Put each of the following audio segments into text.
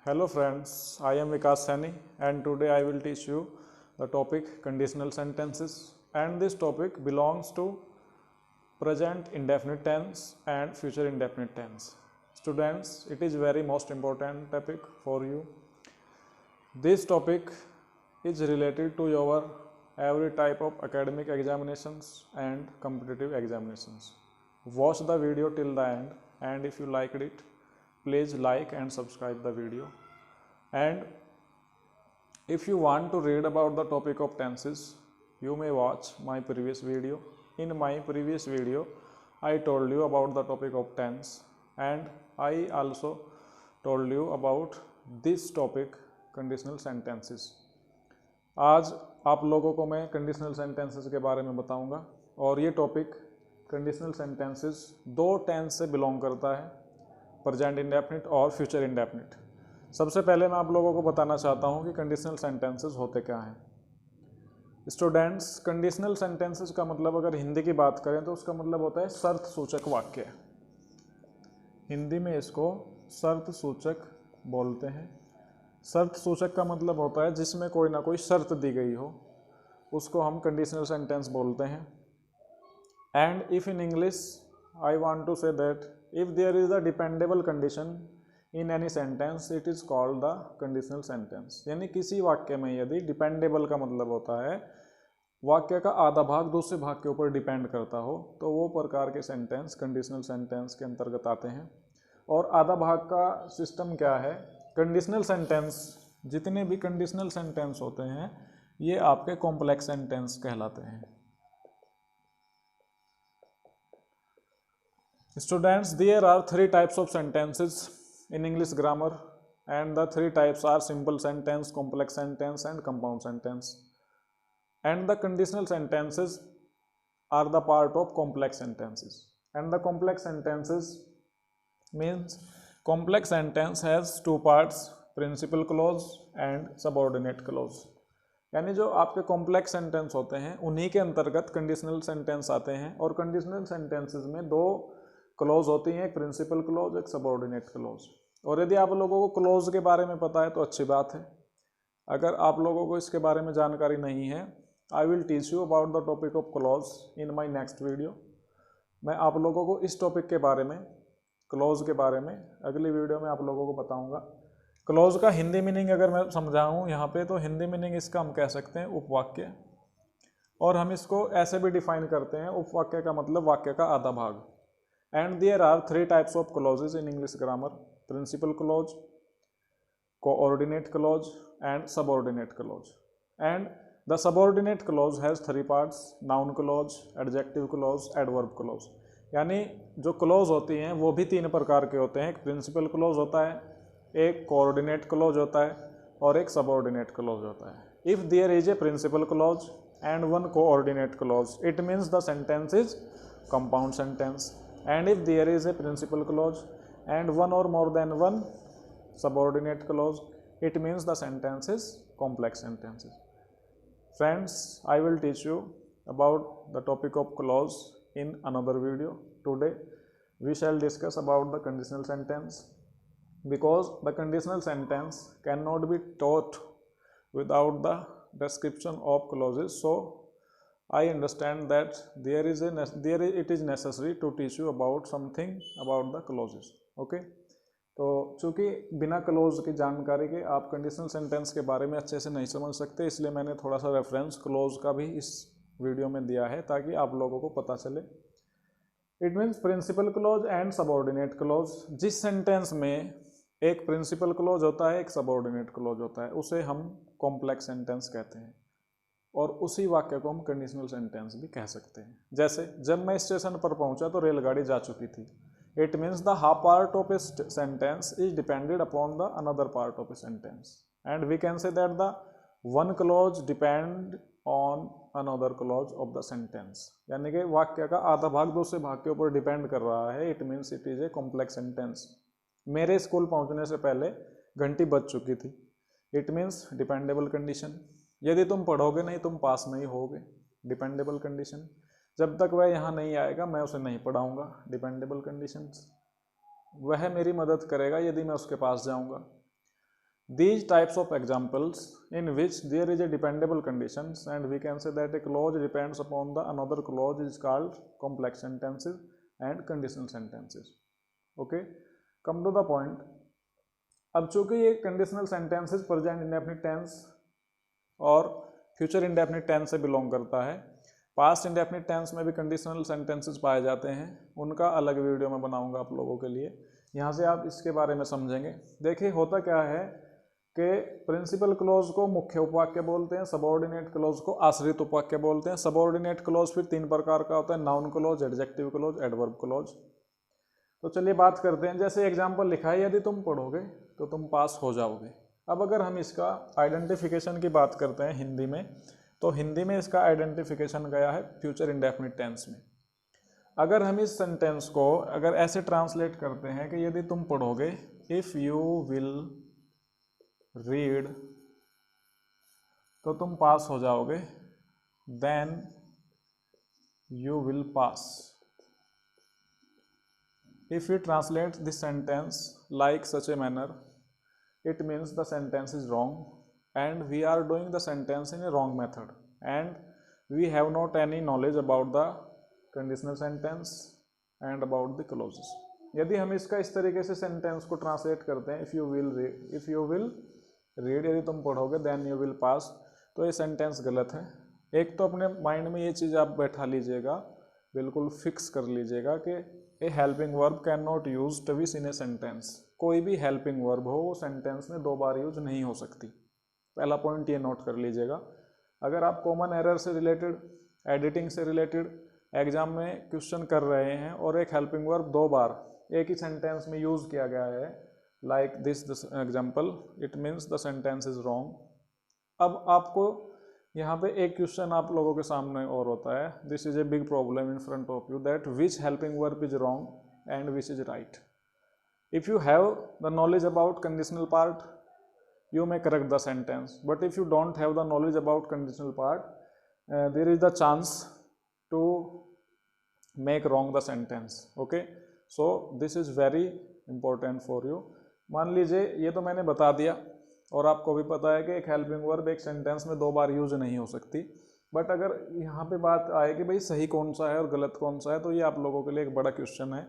Hello friends, I am Vikas Sani and today I will teach you the topic conditional sentences, and this topic belongs to present indefinite tense and future indefinite tense. Students, it is very most important topic for you. This topic is related to your every type of academic examinations and competitive examinations. Watch the video till the end, and if you liked it, please like and subscribe the video. And if you want to read about the topic of tenses, you may watch my previous video. In my previous video, I told you about the topic of tense, and I also told you about this topic conditional sentences. आज आप लोगों को मैं conditional sentences के बारे में बताऊंगा, और ये टॉपिक कंडीशनल सेंटेंसेस दो टेंस से बिलोंग करता है, प्रेजेंट इंडेफिनिट और फ्यूचर इंडेफिनिट। सबसे पहले मैं आप लोगों को बताना चाहता हूँ कि कंडीशनल सेंटेंसेस होते क्या हैं। स्टूडेंट्स, कंडीशनल सेंटेंसेस का मतलब अगर हिंदी की बात करें तो उसका मतलब होता है शर्त सूचक वाक्य। हिंदी में इसको शर्त सूचक बोलते हैं। शर्त सूचक का मतलब होता है जिसमें कोई ना कोई शर्त दी गई हो, उसको हम कंडीशनल सेंटेंस बोलते हैं। And if in English I want to say that if there is a dependable condition in any sentence it is called the conditional sentence. यानी किसी वाक्य में यदि डिपेंडेबल का मतलब होता है वाक्य का आधा भाग दूसरे भाग के ऊपर डिपेंड करता हो, तो वो प्रकार के सेंटेंस कंडीशनल सेंटेंस के अंतर्गत आते हैं। और आधा भाग का सिस्टम क्या है? कंडीशनल सेंटेंस, जितने भी कंडीशनल सेंटेंस होते हैं ये आपके कॉम्प्लेक्स सेंटेंस कहलाते हैं। Students, there are three types of sentences in English grammar, and the three types are simple sentence, complex sentence, and compound sentence. And the conditional sentences are the part of complex sentences. And the complex sentences means complex sentence has two parts, principal clause and subordinate clause. यानी जो आपके complex sentence होते हैं उन्हीं के अंतर्गत conditional sentence आते हैं, और कंडीशनल सेंटेंसेस में दो क्लोज होती हैं, एक प्रिंसिपल क्लोज, एक सबऑर्डिनेट क्लोज। और यदि आप लोगों को क्लोज के बारे में पता है तो अच्छी बात है। अगर आप लोगों को इसके बारे में जानकारी नहीं है, I will teach you about the topic of close in my next video. मैं आप लोगों को इस टॉपिक के बारे में, क्लोज के बारे में, अगली वीडियो में आप लोगों को बताऊंगा। क्लोज का हिंदी मीनिंग अगर मैं समझाऊँ यहाँ पे, तो हिंदी मीनिंग इसका हम कह सकते हैं उपवाक्य, और हम इसको ऐसे भी डिफाइन करते हैं, उपवाक्य का मतलब वाक्य का आधा भाग। And there are three types of clauses in English grammar: principal clause, coordinate clause, and subordinate clause. And the subordinate clause has three parts: noun clause, adjective clause, adverb clause. यानी जो क्लोज होती हैं वो भी तीन प्रकार के होते हैं। एक प्रिंसिपल क्लोज होता है, एक कोऑर्डिनेट क्लोज होता है, और एक सबऑर्डिनेट क्लोज होता है। If there is a principal clause and one coordinate clause, it means the sentence is compound sentence. And if there is a principal clause and one or more than one subordinate clause, it means the sentence is complex sentences. Friends, I will teach you about the topic of clause in another video. Today we shall discuss about the conditional sentence, because the conditional sentence cannot be taught without the description of clauses. So I understand that it is necessary to teach you about something about the clauses. Okay? तो चूँकि बिना close की जानकारी के आप conditional sentence के बारे में अच्छे से नहीं समझ सकते, इसलिए मैंने थोड़ा सा रेफरेंस क्लोज का भी इस वीडियो में दिया है ताकि आप लोगों को पता चले। It means principal clause and subordinate clause. जिस सेंटेंस में एक प्रिंसिपल क्लोज होता है, एक सबऑर्डिनेट क्लोज होता है, उसे हम कॉम्प्लेक्स सेंटेंस कहते हैं, और उसी वाक्य को हम कंडीशनल सेंटेंस भी कह सकते हैं। जैसे जब मैं स्टेशन पर पहुंचा तो रेलगाड़ी जा चुकी थी। It means the half part of a sentence is depended upon the another part of a sentence, and we can say that the one clause depend on another clause of the sentence. यानी कि वाक्य का आधा भाग दूसरे भाग के ऊपर डिपेंड कर रहा है। It means it is a complex sentence. मेरे स्कूल पहुंचने से पहले घंटी बज चुकी थी। It means dependable condition. यदि तुम पढ़ोगे नहीं तुम पास नहीं होगे, डिपेंडेबल कंडीशन। जब तक वह यहाँ नहीं आएगा मैं उसे नहीं पढ़ाऊँगा, डिपेंडेबल कंडीशंस। वह मेरी मदद करेगा यदि मैं उसके पास जाऊँगा। these types of examples in which there is a dependable conditions and we can say that a clause depends upon the another clause is called complex sentences and conditional sentences. Okay, come to the point. अब चूंकि ये conditional sentences present indefinite tense और future indefinite tense से belong करता है, past indefinite tense में भी conditional sentences पाए जाते हैं, उनका अलग वीडियो में बनाऊंगा आप लोगों के लिए, यहाँ से आप इसके बारे में समझेंगे। देखिए होता क्या है कि प्रिंसिपल क्लोज को मुख्य उपवाक्य बोलते हैं, सबऑर्डिनेट क्लोज को आश्रित उपवाक्य बोलते हैं। सबऑर्डिनेट क्लोज फिर 3 प्रकार का होता है, noun close, adjective close, adverb close. तो चलिए बात करते हैं। जैसे एग्जाम्पल लिखा है, यदि तुम पढ़ोगे तो तुम पास हो जाओगे। अब अगर हम इसका आइडेंटिफिकेशन की बात करते हैं हिंदी में, तो हिंदी में इसका आइडेंटिफिकेशन गया है फ्यूचर इंडेफिनिट टेंस में। अगर हम इस सेंटेंस को अगर ऐसे ट्रांसलेट करते हैं कि यदि तुम पढ़ोगे, इफ़ यू विल रीड, तो तुम पास हो जाओगे, then you will pass. If we translate this sentence like such a manner, it means the sentence is wrong and we are doing the sentence in a wrong method and we have not any knowledge about the conditional sentence and about the clauses. यदि हम इसका इस तरीके से sentence को translate करते हैं, if you will read, यदि तुम पढ़ोगे देन यू विल पास, तो ये सेंटेंस गलत है। एक तो अपने माइंड में ये चीज़ आप बैठा लीजिएगा, बिल्कुल फिक्स कर लीजिएगा कि ए helping verb can not use twice in a sentence. कोई भी हेल्पिंग वर्ब हो वो सेंटेंस में 2 बार यूज नहीं हो सकती। पहला पॉइंट ये नोट कर लीजिएगा। अगर आप कॉमन एरर से रिलेटेड, एडिटिंग से रिलेटेड एग्जाम में क्वेश्चन कर रहे हैं और एक हेल्पिंग वर्ब 2 बार एक ही सेंटेंस में यूज किया गया है, like this example, it means the sentence is wrong. अब आपको यहाँ पे एक क्वेश्चन आप लोगों के सामने और होता है, this is a big problem in front of you, that which helping verb is wrong and which is right. If you have the knowledge about conditional part, you may correct the sentence, but if you don't have the knowledge about conditional part, there is the chance to make wrong the sentence. Okay, so this is very important for you. मान लीजिए ये तो मैंने बता दिया और आपको भी पता है कि एक हेल्पिंग वर्ब एक सेंटेंस में 2 बार यूज नहीं हो सकती, बट अगर यहाँ पे बात आए कि भाई सही कौन सा है और गलत कौन सा है, तो ये आप लोगों के लिए एक बड़ा क्वेश्चन है।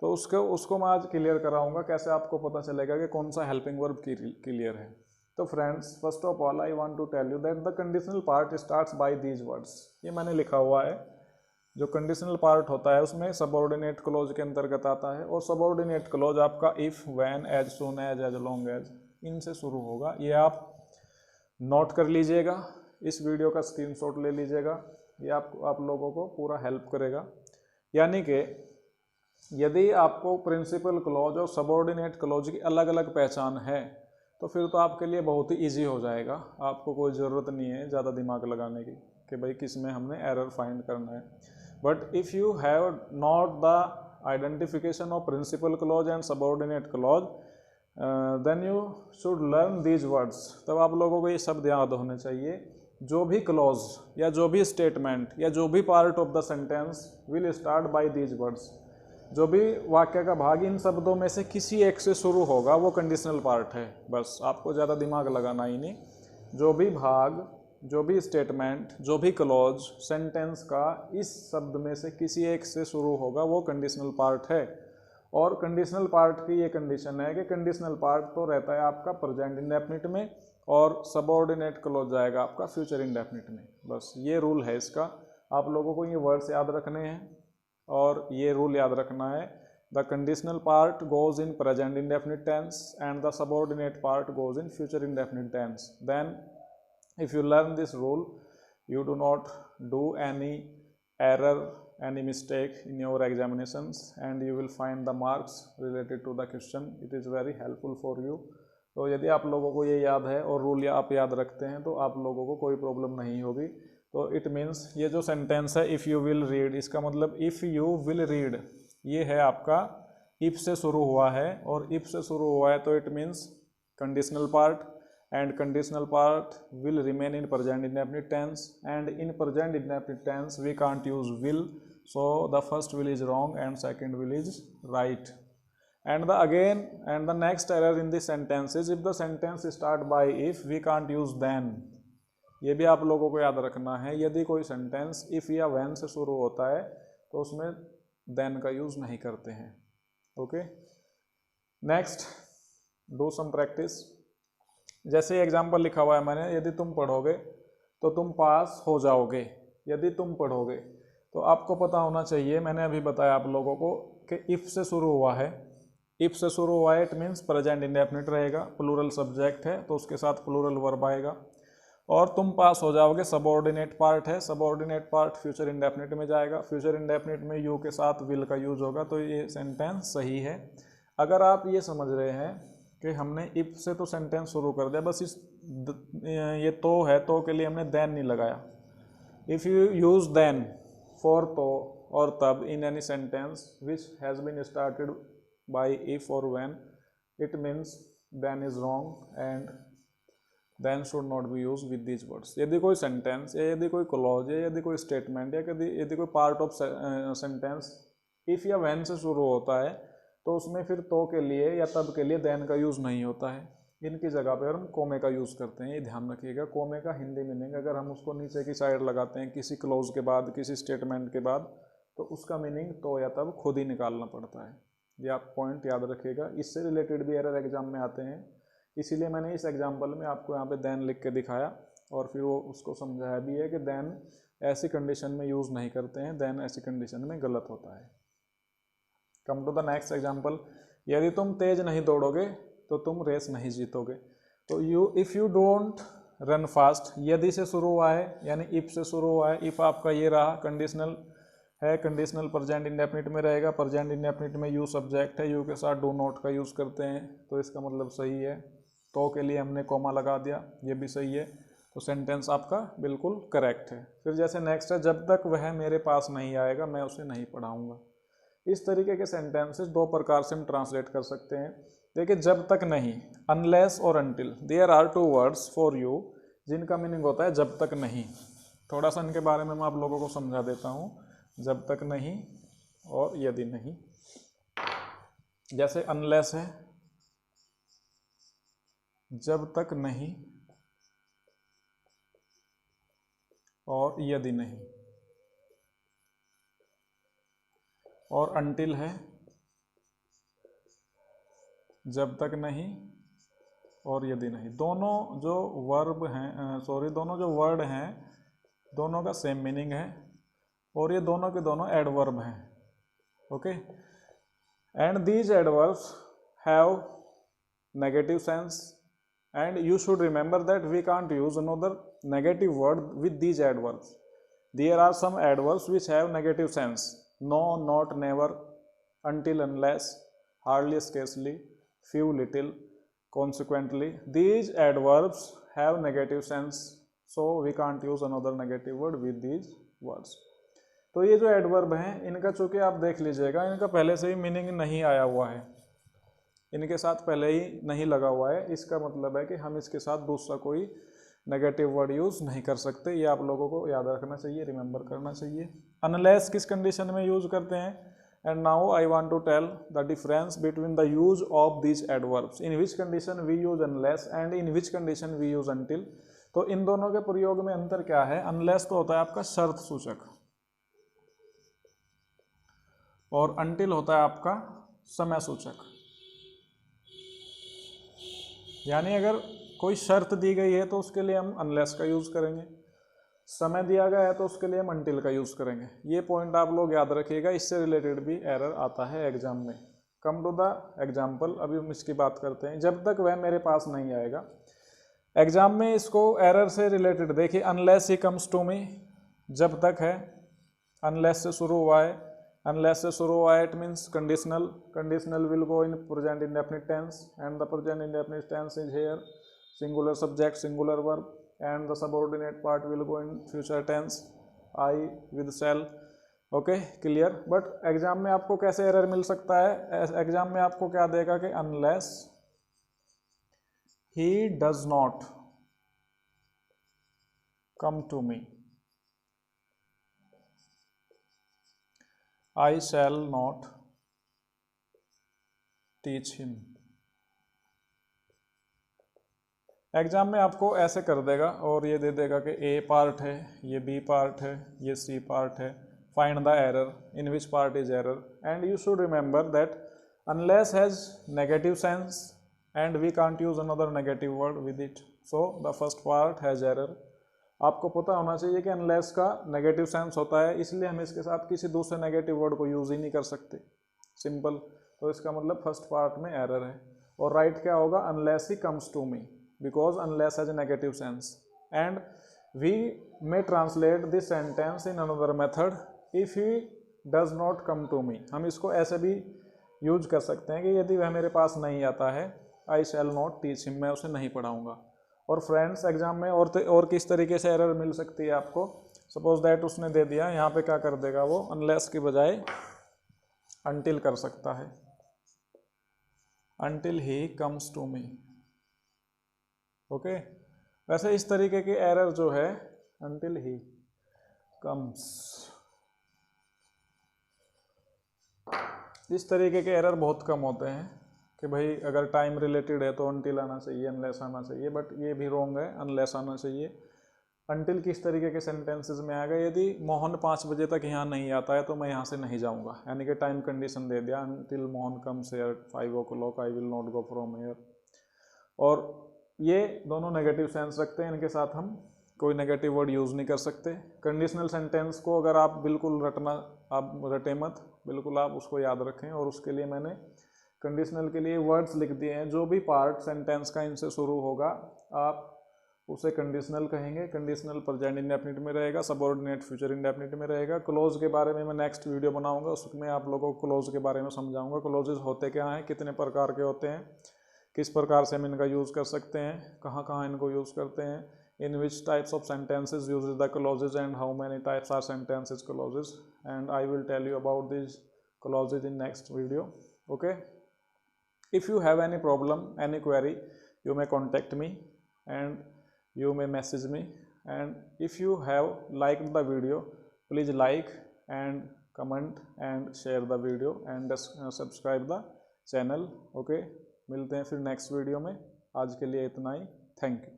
तो उसको मैं आज क्लियर कराऊंगा, कैसे आपको पता चलेगा कि कौन सा हेल्पिंग वर्ब क्लियर है। तो friends, first of all I want to tell you that the conditional part starts by these words. ये मैंने लिखा हुआ है, जो कंडीशनल पार्ट होता है उसमें सबऑर्डिनेट क्लोज के अंतर्गत आता है, और सबऑर्डिनेट क्लोज आपका if, when, as soon as, as long as, इनसे शुरू होगा। ये आप नोट कर लीजिएगा, इस वीडियो का स्क्रीनशॉट ले लीजिएगा, ये आप लोगों को पूरा हेल्प करेगा। यानी कि यदि आपको प्रिंसिपल क्लोज और सबऑर्डिनेट क्लोज की अलग अलग पहचान है तो फिर तो आपके लिए बहुत ही ईजी हो जाएगा। आपको कोई ज़रूरत नहीं है ज़्यादा दिमाग लगाने की कि भाई किस में हमने एरर फाइंड करना है। But if you have not the identification of principal clause and subordinate clause, then you should learn these words. तब आप लोगों को ये शब्द याद होने चाहिए, जो भी क्लोज या जो भी स्टेटमेंट या जो भी part of the sentence will start by these words. जो भी वाक्य का भाग इन शब्दों में से किसी एक से शुरू होगा वो कंडीशनल पार्ट है। बस आपको ज़्यादा दिमाग लगाना ही नहीं। जो भी भाग, जो भी स्टेटमेंट, जो भी क्लॉज सेंटेंस का इस शब्द में से किसी एक से शुरू होगा वो कंडीशनल पार्ट है। और कंडीशनल पार्ट की ये कंडीशन है कि कंडीशनल पार्ट तो रहता है आपका प्रेजेंट इंडेफिनिट में और सबऑर्डिनेट क्लॉज जाएगा आपका फ्यूचर इंडेफिनिट में। बस ये रूल है इसका। आप लोगों को ये वर्ड्स याद रखने हैं और ये रूल याद रखना है, the conditional part goes in present indefinite tense and the subordinate part goes in future indefinite tense. Then if you learn this rule, you do not do any error, any mistake in your examinations, and you will find the marks related to the question. It is very helpful for you. तो यदि आप लोगों को ये याद है और rule आप याद रखते हैं तो आप लोगों को कोई प्रॉब्लम नहीं होगी। तो इट मीन्स ये जो सेंटेंस है इफ़ यू विल रीड, इसका मतलब इफ़ यू विल रीड ये है आपका इफ से शुरू हुआ है, और इफ से शुरू हुआ है तो it means conditional part, and conditional part will remain in present indefinite tense, and in present indefinite tense we can't use will, so the first will is wrong and second will is right. and the next error in the sentence is if the sentence start by if we can't use then. ये भी आप लोगों को याद रखना है, यदि कोई सेंटेंस इफ या व्हेन से शुरू होता है तो उसमें देन का यूज नहीं करते हैं. Okay, next do some practice. जैसे एग्जाम्पल लिखा हुआ है मैंने, यदि तुम पढ़ोगे तो तुम पास हो जाओगे. यदि तुम पढ़ोगे तो आपको पता होना चाहिए, मैंने अभी बताया आप लोगों को कि इफ से शुरू हुआ है. इफ से शुरू हुआ है इट मीन्स प्रेजेंट इंडेफिनिट रहेगा, प्लूरल सब्जेक्ट है तो उसके साथ प्लूरल वर्ब आएगा. और तुम पास हो जाओगे सबऑर्डिनेट पार्ट है, सबऑर्डिनेट पार्ट फ्यूचर इंडेफिनिट में जाएगा. फ्यूचर इंडेफिनिट में यू के साथ विल का यूज होगा. तो ये सेंटेंस सही है. अगर आप ये समझ रहे हैं कि हमने इफ से तो सेंटेंस शुरू कर दिया, बस इस ये तो है, तो के लिए हमने देन नहीं लगाया. If you use then for तो और तब in any sentence which has been started by if or when, it means then is wrong and then should not be used with these words. यदि कोई sentence या यदि कोई clause या यदि कोई स्टेटमेंट या यदि कोई पार्ट ऑफ सेंटेंस इफ या व्हेन से शुरू होता है तो उसमें फिर तो के लिए या तब के लिए देन का यूज़ नहीं होता है. इनकी जगह पर हम कोमे का यूज़ करते हैं. ये ध्यान रखिएगा. कोमे का हिंदी मीनिंग अगर हम उसको नीचे की साइड लगाते हैं किसी क्लोज के बाद, किसी स्टेटमेंट के बाद, तो उसका मीनिंग तो या तब खुद ही निकालना पड़ता है. ये आप पॉइंट याद रखिएगा. इससे रिलेटेड भी एरर एग्जाम में आते हैं, इसीलिए मैंने इस एग्जाम्पल में आपको यहाँ पे देन लिख के दिखाया और फिर वो उसको समझाया भी है कि देन ऐसी कंडीशन में यूज़ नहीं करते हैं, देन ऐसी कंडीशन में गलत होता है. Come to the next example. यदि तुम तेज नहीं दौड़ोगे तो तुम रेस नहीं जीतोगे. तो if you don't run fast, यदि से शुरू हुआ है यानी इफ से शुरू हुआ है. इफ आपका ये रहा कंडीशनल है, कंडीशनल प्रेजेंट इंडेफिनिट में रहेगा. प्रेजेंट इंडेफिनिट में यू सब्जेक्ट है, यू के साथ डू नॉट का यूज़ करते हैं तो इसका मतलब सही है. तो के लिए हमने कॉमा लगा दिया, ये भी सही है. तो सेंटेंस आपका बिल्कुल करेक्ट है. फिर जैसे नेक्स्ट है, जब तक वह मेरे पास नहीं आएगा मैं उसे नहीं पढ़ाऊँगा. इस तरीके के सेंटेंसेस दो प्रकार से हम ट्रांसलेट कर सकते हैं. देखिए, जब तक नहीं, अनलेस और until, there are two words for you जिनका मीनिंग होता है जब तक नहीं. थोड़ा सा इनके बारे में मैं आप लोगों को समझा देता हूँ. जब तक नहीं और यदि नहीं. जैसे अनलेस है, जब तक नहीं और यदि नहीं. और अनटिल है, जब तक नहीं और यदि नहीं. दोनों जो वर्ब हैं, दोनों जो वर्ड हैं, दोनों का सेम मीनिंग है और ये दोनों के दोनों एडवर्ब हैं. Okay, and these adverbs have negative sense and you should remember that we can't use another negative word with these adverbs. There are some adverbs which have negative sense. No, not, never, until, unless, hardly, scarcely, few, little, consequently. These adverbs have negative sense, so we can't use another negative word with these words. तो ये जो adverb हैं इनका चूंकि आप देख लीजिएगा, इनका पहले से ही मीनिंग नहीं आया हुआ है, इनके साथ पहले ही नहीं लगा हुआ है. इसका मतलब है कि हम इसके साथ दूसरा कोई नेगेटिव वर्ड यूज़ नहीं कर सकते. ये आप लोगों को याद रखना चाहिए, रिमेंबर करना चाहिए. अनलेस किस कंडीशन में यूज़ करते हैं? And now I want to tell the difference between the use of these adverbs. In which condition we use unless and in which condition we use until. तो इन दोनों के प्रयोग में अंतर क्या है? unless तो होता है आपका शर्त सूचक और until होता है आपका समय सूचक. यानी अगर कोई शर्त दी गई है तो उसके लिए हम unless का यूज़ करेंगे, समय दिया गया है तो उसके लिए हम until का यूज़ करेंगे. ये पॉइंट आप लोग याद रखिएगा, इससे रिलेटेड भी एरर आता है एग्जाम में. Come to the example. अभी हम इसकी बात करते हैं. जब तक वह मेरे पास नहीं आएगा, एग्जाम में इसको एरर से रिलेटेड देखिए. Unless he comes to me, जब तक है, अनलेस से शुरू हुआ है, अनलेस से शुरू हुआ है it means conditional. Conditional will go in present indefinite tense and the present indefinite tense is here singular subject singular verb and the subordinate part will go in future tense, I with shall. Okay, clear. But exam में आपको कैसे error मिल सकता है? Exam में आपको क्या देगा कि unless he does not come to me, I shall not teach him। Exam में आपको ऐसे कर देगा और ये दे देगा कि ए पार्ट है, ये बी पार्ट है, ये सी पार्ट है, find the error, in which part is error, and you should remember that unless has negative sense and we can't use another negative word with it, so the first part has error। आपको पता होना चाहिए कि unless का negative sense होता है, इसलिए हम इसके साथ किसी दूसरे नेगेटिव वर्ड को यूज ही नहीं कर सकते, सिंपल। तो इसका मतलब फर्स्ट पार्ट में एरर है। और राइट क्या होगा, unless he comes to me, because unless has a negative sense and we may translate this sentence in another method, if he does not come to me। हम इसको ऐसे भी use कर सकते हैं कि यदि वह मेरे पास नहीं आता है, आई शैल नॉट टीच हिम, मैं उसे नहीं पढ़ाऊँगा। और फ्रेंड्स एग्जाम में और किस तरीके से एरर मिल सकती है आपको, सपोज दैट उसने दे दिया, यहाँ पे क्या कर देगा वो, अनलेस की बजाय अनटिल कर सकता है, until he comes to me. Okay, वैसे इस तरीके की एरर जो है, अनटिल ही कम्स, इस तरीके के एरर बहुत कम होते हैं कि भाई अगर टाइम रिलेटेड है तो अनटिल आना चाहिए, अनलेस आना चाहिए, बट ये भी रॉन्ग है, अनलेस आना चाहिए। अनटिल किस तरीके के सेंटेंसेस में आएगा, यदि मोहन 5 बजे तक यहाँ नहीं आता है तो मैं यहाँ से नहीं जाऊँगा, यानी कि टाइम कंडीशन दे दिया, until Mohan comes here 5 o'clock I will not go from here. और ये दोनों नेगेटिव सेंस रखते हैं, इनके साथ हम कोई नेगेटिव वर्ड यूज़ नहीं कर सकते। कंडीशनल सेंटेंस को अगर आप बिल्कुल आप रटे मत, बिल्कुल आप उसको याद रखें। और उसके लिए मैंने कंडीशनल के लिए वर्ड्स लिख दिए हैं, जो भी पार्ट सेंटेंस का इनसे शुरू होगा आप उसे कंडीशनल कहेंगे। कंडीशनल प्रेजेंट इंडेफिनिट में रहेगा, सबऑर्डिनेट फ्यूचर इंडेफिनिट में रहेगा। क्लोज के बारे में मैं नेक्स्ट वीडियो बनाऊंगा, उसमें आप लोगों को क्लोज के बारे में समझाऊंगा, क्लोजेज होते क्या हैं, कितने प्रकार के होते हैं, किस प्रकार से हम इनका यूज़ कर सकते हैं, कहाँ कहाँ इनको यूज़ करते हैं, in which types of sentences uses the clauses and how many types are sentences clauses, and I will tell you about these clauses in next video। Okay, if you have any problem, any query, you may contact me and you may message me, and if you have liked the video, please like and comment and share the video and subscribe the channel। Okay, मिलते हैं फिर next video में, आज के लिए इतना ही, thank you.